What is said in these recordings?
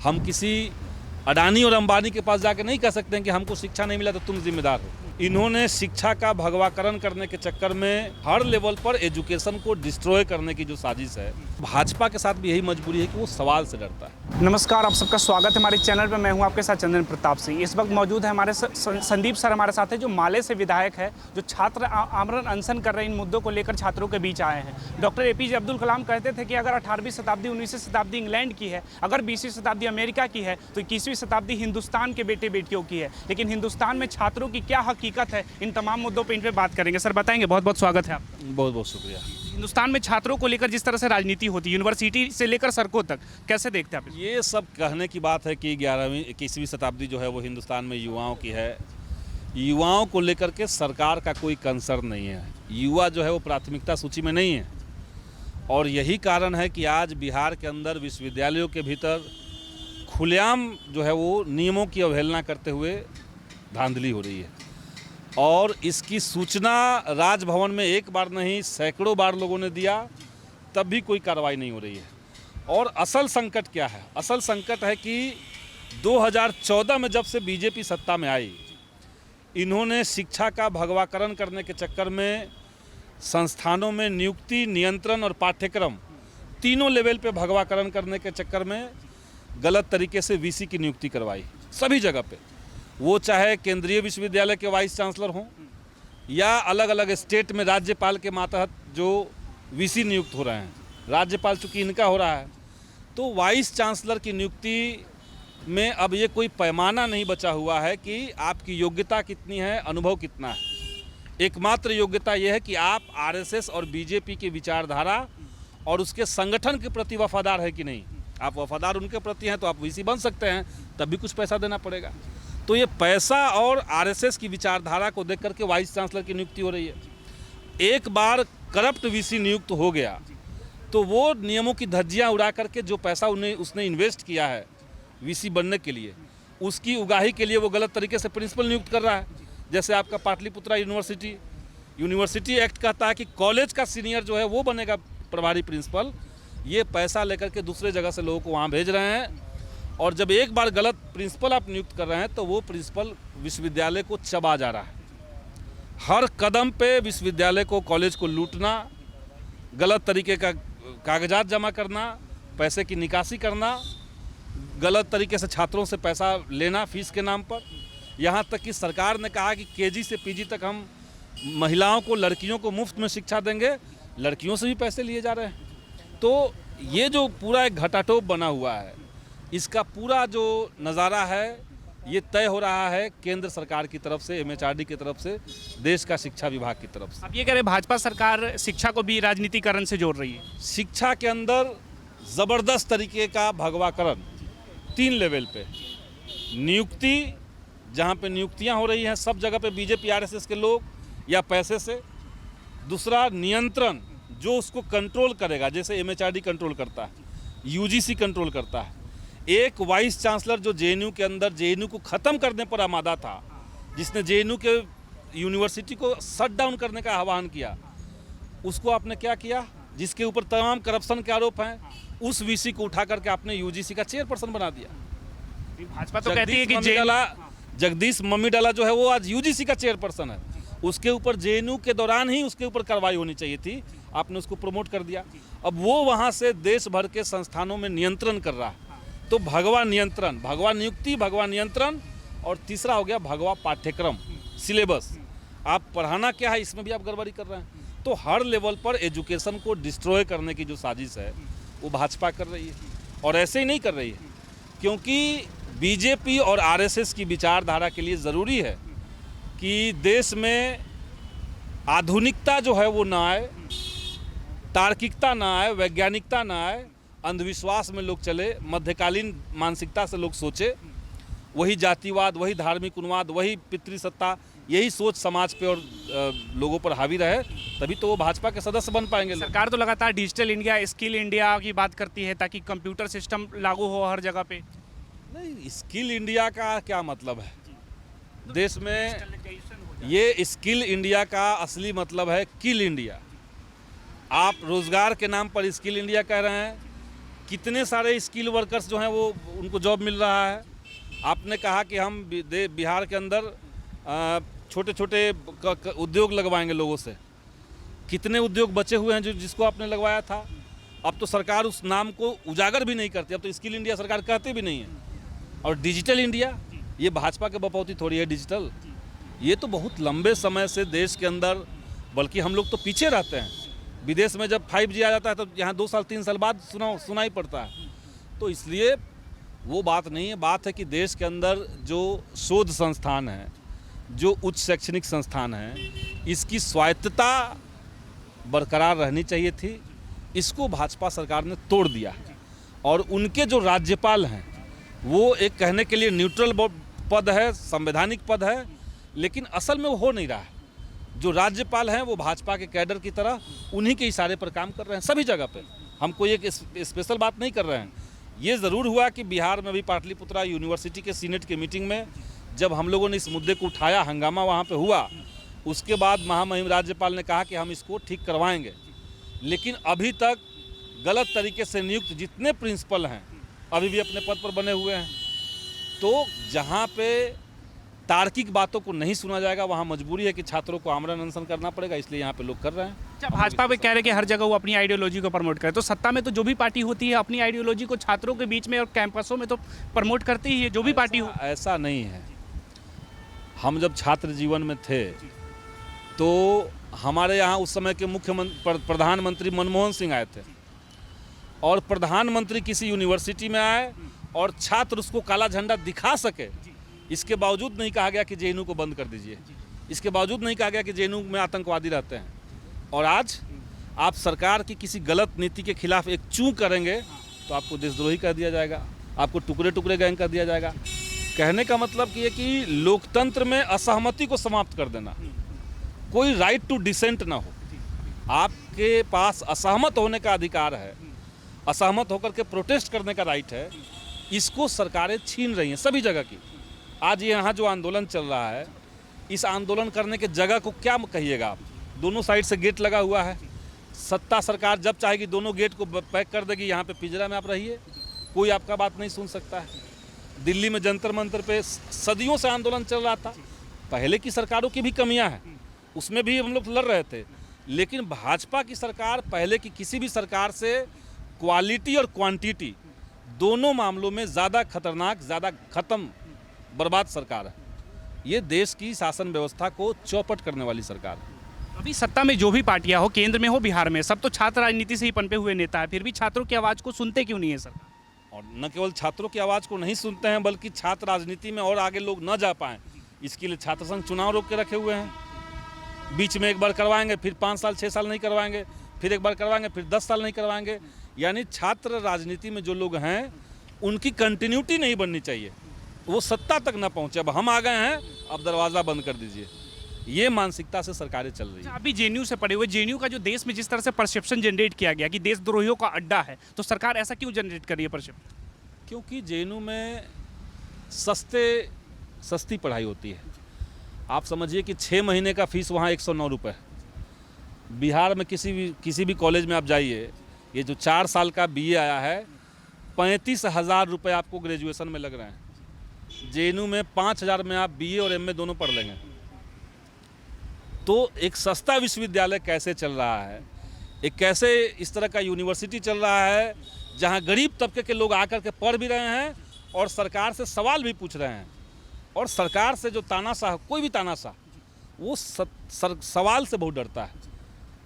हम किसी अडानी और अंबानी के पास जाके नहीं कह सकते हैं कि हमको शिक्षा नहीं मिला तो तुम जिम्मेदार हो। इन्होंने शिक्षा का भगवाकरण करने के चक्कर में हर लेवल पर एजुकेशन को डिस्ट्रॉय करने की जो साजिश है, भाजपा के साथ भी यही मजबूरी है कि वो सवाल से डरता है। नमस्कार, आप सबका स्वागत है हमारे चैनल पर। मैं हूं आपके साथ चंदन प्रताप सिंह। इस वक्त मौजूद है हमारे संदीप सर हमारे साथ है, जो माले से विधायक है, जो छात्र आमरण अनशन कर रहे हैं। इन मुद्दों को लेकर छात्रों के बीच आए हैं। डॉक्टर APJ अब्दुल कलाम कहते थे कि अगर 18वीं शताब्दी 19वीं शताब्दी इंग्लैंड की है, अगर 20वीं शताब्दी अमेरिका की है, तो 21वीं शताब्दी हिंदुस्तान के बेटे बेटियों की है। लेकिन हिंदुस्तान में छात्रों की क्या हकीकत है, इन तमाम मुद्दों पर इन पर बात करेंगे। सर बताएंगे। बहुत बहुत स्वागत है आपका। बहुत बहुत शुक्रिया। हिंदुस्तान में छात्रों को लेकर जिस तरह से राजनीति होती है, यूनिवर्सिटी से लेकर सड़कों तक, कैसे देखते हैं आप? ये सब कहने की बात है कि 21वीं शताब्दी जो है वो हिंदुस्तान में युवाओं की है। युवाओं को लेकर के सरकार का कोई कंसर्न नहीं है। युवा जो है वो प्राथमिकता सूची में नहीं है। और यही कारण है कि आज बिहार के अंदर विश्वविद्यालयों के भीतर खुलेआम जो है वो नियमों की अवहेलना करते हुए धांधली हो रही है। और इसकी सूचना राजभवन में एक बार नहीं सैकड़ों बार लोगों ने दिया, तब भी कोई कार्रवाई नहीं हो रही है। और असल संकट क्या है? असल संकट है कि 2014 में जब से बीजेपी सत्ता में आई, इन्होंने शिक्षा का भगवाकरण करने के चक्कर में संस्थानों में नियुक्ति, नियंत्रण और पाठ्यक्रम तीनों लेवल पे भगवाकरण करने के चक्कर में गलत तरीके से VC की नियुक्ति करवाई सभी जगह पे। वो चाहे केंद्रीय विश्वविद्यालय के वाइस चांसलर हों या अलग अलग स्टेट में राज्यपाल के मातहत जो VC नियुक्त हो रहे हैं। राज्यपाल चूँकि इनका हो रहा है, तो वाइस चांसलर की नियुक्ति में अब ये कोई पैमाना नहीं बचा हुआ है कि आपकी योग्यता कितनी है, अनुभव कितना है। एकमात्र योग्यता ये है कि आप RSS और BJP की विचारधारा और उसके संगठन के प्रति वफादार है कि नहीं। आप वफादार उनके प्रति हैं तो आप VC बन सकते हैं, तब भी कुछ पैसा देना पड़ेगा। तो ये पैसा और RSS की विचारधारा को देख करके वाइस चांसलर की नियुक्ति हो रही है। एक बार करप्ट VC नियुक्त हो गया तो वो नियमों की धज्जियां उड़ा करके जो पैसा उसने इन्वेस्ट किया है VC बनने के लिए, उसकी उगाही के लिए वो गलत तरीके से प्रिंसिपल नियुक्त कर रहा है। जैसे आपका पाटलिपुत्रा यूनिवर्सिटी एक्ट कहता है कि कॉलेज का सीनियर जो है वो बनेगा प्रभारी प्रिंसिपल। ये पैसा लेकर के दूसरे जगह से लोगों को वहाँ भेज रहे हैं। और जब एक बार गलत प्रिंसिपल आप नियुक्त कर रहे हैं तो वो प्रिंसिपल विश्वविद्यालय को चबा जा रहा है। हर कदम पे विश्वविद्यालय को, कॉलेज को लूटना, गलत तरीके का कागजात जमा करना, पैसे की निकासी करना, गलत तरीके से छात्रों से पैसा लेना फीस के नाम पर। यहाँ तक कि सरकार ने कहा कि KG से PG तक हम महिलाओं को, लड़कियों को मुफ्त में शिक्षा देंगे, लड़कियों से भी पैसे लिए जा रहे हैं। तो ये जो पूरा एक घटाटोप बना हुआ है, इसका पूरा जो नज़ारा है ये तय हो रहा है केंद्र सरकार की तरफ से, MHRD की तरफ से, देश का शिक्षा विभाग की तरफ से। आप ये कह रहे हैं भाजपा सरकार शिक्षा को भी राजनीतिकरण से जोड़ रही है? शिक्षा के अंदर ज़बरदस्त तरीके का भगवाकरण 3 लेवल पे। नियुक्ति, जहाँ पे नियुक्तियाँ हो रही हैं सब जगह पे BJP RSS के लोग या पैसे से। दूसरा नियंत्रण, जो उसको कंट्रोल करेगा, जैसे MHRD कंट्रोल करता है, UGC कंट्रोल करता है। एक वाइस चांसलर जो JNU के अंदर JNU को ख़त्म करने पर आमादा था, जिसने JNU के यूनिवर्सिटी को शट डाउन करने का आह्वान किया, उसको आपने क्या किया? जिसके ऊपर तमाम करप्शन के आरोप हैं, उस VC को उठा करके आपने UGC का चेयरपर्सन बना दिया। भाजपा तो कहती है कि जगदीश मम्मीडाला जो है वो आज UGC का चेयरपर्सन है। उसके ऊपर JNU के दौरान ही उसके ऊपर कार्रवाई होनी चाहिए थी, आपने उसको प्रमोट कर दिया। अब वो वहाँ से देश भर के संस्थानों में नियंत्रण कर रहा है। तो भगवा नियंत्रण, भगवा नियुक्ति, भगवा नियंत्रण, और तीसरा हो गया भगवा पाठ्यक्रम, सिलेबस। आप पढ़ाना क्या है, इसमें भी आप गड़बड़ी कर रहे हैं। तो हर लेवल पर एजुकेशन को डिस्ट्रॉय करने की जो साजिश है वो भाजपा कर रही है। और ऐसे ही नहीं कर रही है, क्योंकि BJP और RSS की विचारधारा के लिए ज़रूरी है कि देश में आधुनिकता जो है वो ना आए, तार्किकता ना आए, वैज्ञानिकता ना आए, अंधविश्वास में लोग चले, मध्यकालीन मानसिकता से लोग सोचे, वही जातिवाद, वही धार्मिक उन्माद, वही पितृसत्ता, यही सोच समाज पे और लोगों पर हावी रहे, तभी तो वो भाजपा के सदस्य बन पाएंगे। सरकार तो लगातार डिजिटल इंडिया, स्किल इंडिया की बात करती है ताकि कंप्यूटर सिस्टम लागू हो हर जगह पे। नहीं, स्किल इंडिया का क्या मतलब है देश में? ये स्किल इंडिया का असली मतलब है किल इंडिया। आप रोजगार के नाम पर स्किल इंडिया कह रहे हैं, कितने सारे स्किल वर्कर्स जो हैं वो उनको जॉब मिल रहा है। आपने कहा कि हम बिहार के अंदर छोटे छोटे उद्योग लगवाएंगे लोगों से। कितने उद्योग बचे हुए हैं जो जिसको आपने लगवाया था? अब तो सरकार उस नाम को उजागर भी नहीं करती, अब तो स्किल इंडिया सरकार कहते भी नहीं है। और डिजिटल इंडिया, ये भाजपा के बपौती थोड़ी है डिजिटल। ये तो बहुत लंबे समय से देश के अंदर, बल्कि हम लोग तो पीछे रहते हैं। विदेश में जब 5G आ जाता है तो यहाँ 2 साल 3 साल बाद सुनाई पड़ता है। तो इसलिए वो बात नहीं है। बात है कि देश के अंदर जो शोध संस्थान है, जो उच्च शैक्षणिक संस्थान है, इसकी स्वायत्तता बरकरार रहनी चाहिए थी। इसको भाजपा सरकार ने तोड़ दिया। और उनके जो राज्यपाल हैं वो एक कहने के लिए न्यूट्रल पद है, संवैधानिक पद है, लेकिन असल में वो हो नहीं रहा है। जो राज्यपाल हैं वो भाजपा के कैडर की तरह उन्हीं के इशारे पर काम कर रहे हैं सभी जगह पे। हम कोई एक स्पेशल बात नहीं कर रहे हैं। ये ज़रूर हुआ कि बिहार में भी पाटलिपुत्रा यूनिवर्सिटी के सीनेट की मीटिंग में जब हम लोगों ने इस मुद्दे को उठाया, हंगामा वहाँ पे हुआ, उसके बाद महामहिम राज्यपाल ने कहा कि हम इसको ठीक करवाएंगे। लेकिन अभी तक गलत तरीके से नियुक्त जितने प्रिंसिपल हैं अभी भी अपने पद पर बने हुए हैं। तो जहाँ पे तार्किक बातों को नहीं सुना जाएगा वहाँ मजबूरी है कि छात्रों को आमरण अनशन करना पड़ेगा, इसलिए यहाँ पे लोग कर रहे हैं। अच्छा, भाजपा पे कह रहे हैं कि हर जगह वो अपनी आइडियोलॉजी को प्रमोट करे, तो सत्ता में तो जो भी पार्टी होती है अपनी आइडियोलॉजी को छात्रों के बीच में और कैंपसों में तो प्रमोट करती ही है, जो भी पार्टी हो। ऐसा नहीं है। हम जब छात्र जीवन में थे तो हमारे यहाँ उस समय के प्रधानमंत्री मनमोहन सिंह आए थे, और प्रधानमंत्री किसी यूनिवर्सिटी में आए और छात्र उसको काला झंडा दिखा सके, इसके बावजूद नहीं कहा गया कि जेएनयू को बंद कर दीजिए। इसके बावजूद नहीं कहा गया कि जेएनयू में आतंकवादी रहते हैं। और आज आप सरकार की किसी गलत नीति के खिलाफ एक चूं करेंगे तो आपको देशद्रोही कर दिया जाएगा, आपको टुकड़े टुकड़े गैंग कर दिया जाएगा। कहने का मतलब ये कि लोकतंत्र में असहमति को समाप्त कर देना, कोई राइट टू डिसेंट ना हो। आपके पास असहमत होने का अधिकार है, असहमत होकर के प्रोटेस्ट करने का राइट है। इसको सरकारें छीन रही हैं सभी जगह की। आज यहाँ जो आंदोलन चल रहा है, इस आंदोलन करने के जगह को क्या कहिएगा आप? दोनों साइड से गेट लगा हुआ है। सत्ता सरकार जब चाहेगी दोनों गेट को पैक कर देगी, यहाँ पे पिंजरा में आप रहिए, कोई आपका बात नहीं सुन सकता है। दिल्ली में जंतर मंतर पे सदियों से आंदोलन चल रहा था। पहले की सरकारों की भी कमियां हैं, उसमें भी हम लोग लड़ रहे थे। लेकिन भाजपा की सरकार पहले की किसी भी सरकार से क्वालिटी और क्वांटिटी दोनों मामलों में ज़्यादा खतरनाक, ज़्यादा खत्म, बर्बाद सरकार है। ये देश की शासन व्यवस्था को चौपट करने वाली सरकार है। अभी सत्ता में जो भी पार्टियां हो, केंद्र में हो, बिहार में, सब तो छात्र राजनीति से ही पनपे हुए नेता है, फिर भी छात्रों की आवाज़ को सुनते क्यों नहीं है सर? और न केवल छात्रों की आवाज़ को नहीं सुनते हैं, बल्कि छात्र राजनीति में और आगे लोग न जा पाएँ, इसके लिए छात्र संघ चुनाव रोक के रखे हुए हैं। बीच में एक बार करवाएंगे, फिर 5 साल 6 साल नहीं करवाएंगे, फिर एक बार करवाएंगे, फिर 10 साल नहीं करवाएंगे। यानी छात्र राजनीति में जो लोग हैं उनकी कंटिन्यूटी नहीं बननी चाहिए, वो सत्ता तक न पहुँचे। अब हम आ गए हैं, अब दरवाज़ा बंद कर दीजिए, ये मानसिकता से सरकारें चल रही हैं। अभी जेएनयू से पड़े हुए, जेएनयू का जो देश में जिस तरह से परसेप्शन जनरेट किया गया कि देशद्रोहियों का अड्डा है, तो सरकार ऐसा क्यों जनरेट कर रही है परसेप्शन? क्योंकि जेएनयू में सस्ती पढ़ाई होती है। आप समझिए कि 6 महीने का फीस वहाँ 109 रुपये है। बिहार में किसी भी कॉलेज में आप जाइए, ये जो 4 साल का बीए आया है, 35,000 रुपये आपको ग्रेजुएशन में लग रहे हैं। जेएनयू में 5,000 में आप बीए और एमए दोनों पढ़ लेंगे। तो एक सस्ता विश्वविद्यालय कैसे चल रहा है, एक कैसे इस तरह का यूनिवर्सिटी चल रहा है जहां गरीब तबके के लोग आकर के पढ़ भी रहे हैं और सरकार से सवाल भी पूछ रहे हैं। और सरकार से जो तानाशाह, कोई भी तानाशाह, वो सवाल से बहुत डरता है।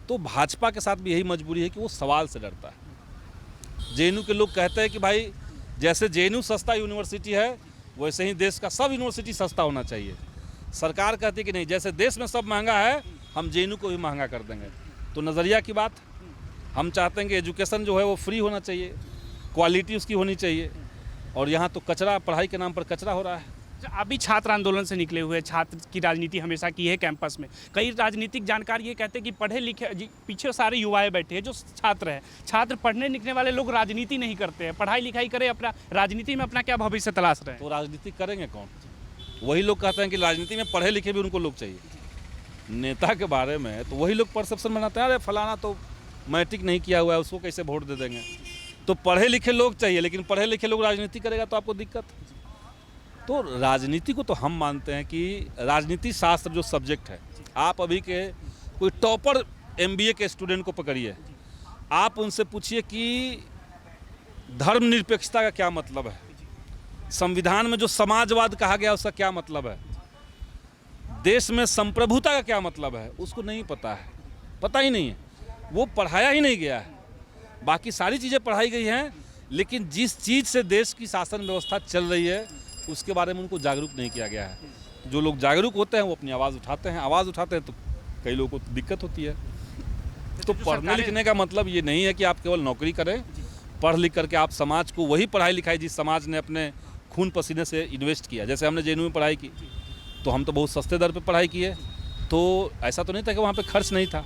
तो भाजपा के साथ भी यही मजबूरी है कि वो सवाल से डरता है। जेएनयू के लोग कहते हैं कि भाई जैसे जेएनयू सस्ता यूनिवर्सिटी है, वैसे ही देश का सब यूनिवर्सिटी सस्ता होना चाहिए। सरकार कहती है कि नहीं, जैसे देश में सब महंगा है, हम जेएनयू को भी महंगा कर देंगे। तो नज़रिया की बात, हम चाहते हैं कि एजुकेशन जो है वो फ्री होना चाहिए, क्वालिटी उसकी होनी चाहिए। और यहाँ तो कचरा, पढ़ाई के नाम पर कचरा हो रहा है। अभी छात्र आंदोलन से निकले हुए, छात्र की राजनीति हमेशा की है कैंपस में। कई राजनीतिक जानकार ये कहते हैं कि पढ़े लिखे, पीछे सारे युवाएं बैठे हैं जो छात्र हैं, छात्र पढ़ने निकलने वाले लोग राजनीति नहीं करते हैं, पढ़ाई लिखाई करें, अपना राजनीति में अपना क्या भविष्य तलाश रहे हैं। तो राजनीति करेंगे कौन? वही लोग कहते हैं कि राजनीति में पढ़े लिखे भी उनको लोग चाहिए। नेता के बारे में तो वही लोग परसेप्शन बनाते हैं, अरे फलाना तो मैट्रिक नहीं किया हुआ है, उसको कैसे वोट दे देंगे। तो पढ़े लिखे लोग चाहिए, लेकिन पढ़े लिखे लोग राजनीति करेगा तो आपको दिक्कत। तो राजनीति को तो हम मानते हैं कि राजनीति शास्त्र जो सब्जेक्ट है, आप अभी के कोई टॉपर MBA के स्टूडेंट को पकड़िए, आप उनसे पूछिए कि धर्मनिरपेक्षता का क्या मतलब है, संविधान में जो समाजवाद कहा गया उसका क्या मतलब है, देश में संप्रभुता का क्या मतलब है, उसको नहीं पता है, पता ही नहीं है, वो पढ़ाया ही नहीं गया है। बाकी सारी चीज़ें पढ़ाई गई हैं, लेकिन जिस चीज़ से देश की शासन व्यवस्था चल रही है उसके बारे में उनको जागरूक नहीं किया गया है। जो लोग जागरूक होते हैं वो अपनी आवाज़ उठाते हैं, आवाज़ उठाते हैं तो कई लोगों को दिक्कत होती है। तो पढ़ने लिखने का मतलब ये नहीं है कि आप केवल नौकरी करें, पढ़ लिख करके आप समाज को वही पढ़ाई लिखाई जिस समाज ने अपने खून पसीने से इन्वेस्ट किया। जैसे हमने JNU में पढ़ाई की तो हम तो बहुत सस्ते दर पे पढ़ाई किए, तो ऐसा तो नहीं था कि वहाँ पे खर्च नहीं था,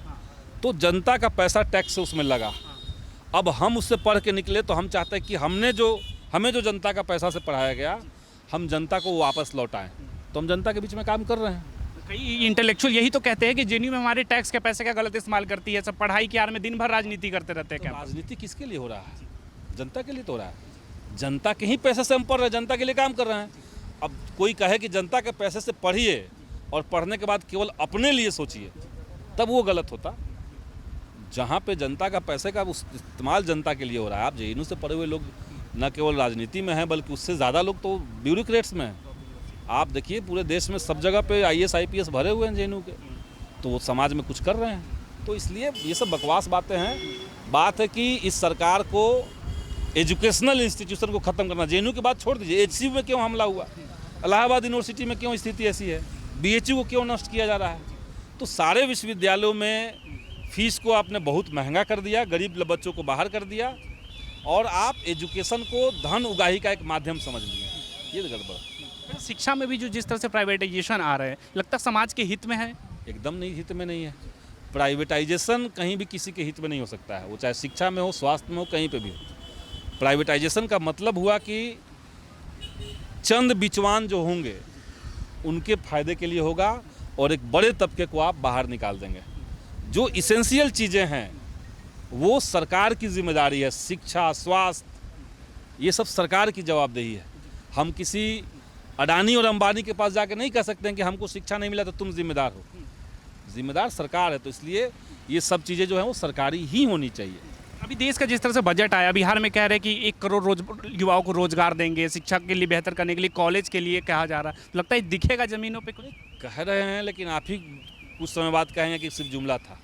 तो जनता का पैसा टैक्स से उसमें लगा। अब हम उससे पढ़ के निकले तो हम चाहते हैं कि हमें जो जनता का पैसा से पढ़ाया गया हम जनता को वापस लौटाएं, तो हम जनता के बीच में काम कर रहे हैं। कई इंटेलेक्चुअल यही तो कहते हैं कि JNU में हमारे टैक्स के पैसे का गलत इस्तेमाल करती है, सब पढ़ाई की आड़ में दिन भर राजनीति करते रहते हैं। क्या राजनीति किसके लिए हो रहा है? जनता के लिए तो हो रहा है। जनता के ही पैसे से हम पढ़ रहे हैं, जनता के लिए काम कर रहे हैं। अब कोई कहे कि जनता के पैसे से पढ़िए और पढ़ने के बाद केवल अपने लिए सोचिए, तब वो गलत होता। जहाँ पे जनता का पैसे का इस्तेमाल जनता के लिए हो रहा है, आप JNU से पढ़े हुए लोग न केवल राजनीति में हैं बल्कि उससे ज़्यादा लोग तो ब्यूरोक्रेट्स में हैं। आप देखिए पूरे देश में सब जगह पे IAS IPS भरे हुए हैं JNU के, तो वो समाज में कुछ कर रहे हैं। तो इसलिए ये सब बकवास बातें हैं। बात है कि इस सरकार को एजुकेशनल इंस्टीट्यूशन को ख़त्म करना। JNU की बात छोड़ दीजिए, HCU में क्यों हमला हुआ, इलाहाबाद यूनिवर्सिटी में क्यों स्थिति ऐसी है, BHU को क्यों नष्ट किया जा रहा है। तो सारे विश्वविद्यालयों में फीस को आपने बहुत महंगा कर दिया, गरीब बच्चों को बाहर कर दिया, और आप एजुकेशन को धन उगाही का एक माध्यम समझ लिए। ये गड़बड़। शिक्षा में भी जो जिस तरह से प्राइवेटाइजेशन आ रहे हैं, लगता है समाज के हित में है? एकदम नहीं, हित में नहीं है। प्राइवेटाइजेशन कहीं भी किसी के हित में नहीं हो सकता है, वो चाहे शिक्षा में हो, स्वास्थ्य में हो, कहीं पे भी हो। प्राइवेटाइजेशन का मतलब हुआ कि चंद बिचवान जो होंगे उनके फायदे के लिए होगा और एक बड़े तबके को आप बाहर निकाल देंगे। जो इसेंशियल चीज़ें हैं वो सरकार की जिम्मेदारी है, शिक्षा, स्वास्थ्य, ये सब सरकार की जवाबदेही है। हम किसी अडानी और अंबानी के पास जाकर नहीं कह सकते हैं कि हमको शिक्षा नहीं मिला तो तुम जिम्मेदार हो। जिम्मेदार सरकार है, तो इसलिए ये सब चीज़ें जो हैं वो सरकारी ही होनी चाहिए। अभी देश का जिस तरह से बजट आया, बिहार में कह रहे हैं कि 1 करोड़ युवाओं को रोजगार देंगे, शिक्षा के लिए बेहतर करने के लिए, कॉलेज के लिए कहा जा रहा है। तो लगता है दिखेगा ज़मीनों पे कुछ? कह रहे हैं, लेकिन आप ही कुछ समय बाद कहेंगे कि सिर्फ जुमला था।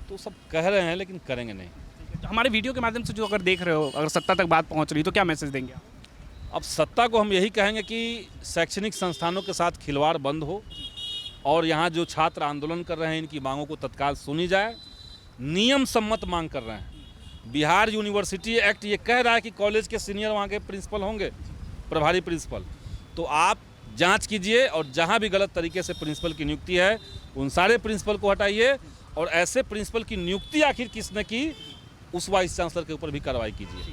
तो सब कह रहे हैं लेकिन करेंगे नहीं। तो हमारे वीडियो के माध्यम से जो अगर देख रहे हो, अगर सत्ता तक बात पहुंच रही है तो क्या मैसेज देंगे आप? अब सत्ता को हम यही कहेंगे कि शैक्षणिक संस्थानों के साथ खिलवाड़ बंद हो और यहाँ जो छात्र आंदोलन कर रहे हैं इनकी मांगों को तत्काल सुनी जाए। नियम सम्मत मांग कर रहे हैं। बिहार यूनिवर्सिटी एक्ट ये कह रहा है कि कॉलेज के सीनियर वहाँ के प्रिंसिपल होंगे, प्रभारी प्रिंसिपल। तो आप जांच कीजिए और जहाँ भी गलत तरीके से प्रिंसिपल की नियुक्ति है उन सारे प्रिंसिपल को हटाइए, और ऐसे प्रिंसिपल की नियुक्ति आखिर किसने की उस वाइस चांसलर के ऊपर भी कार्रवाई कीजिए।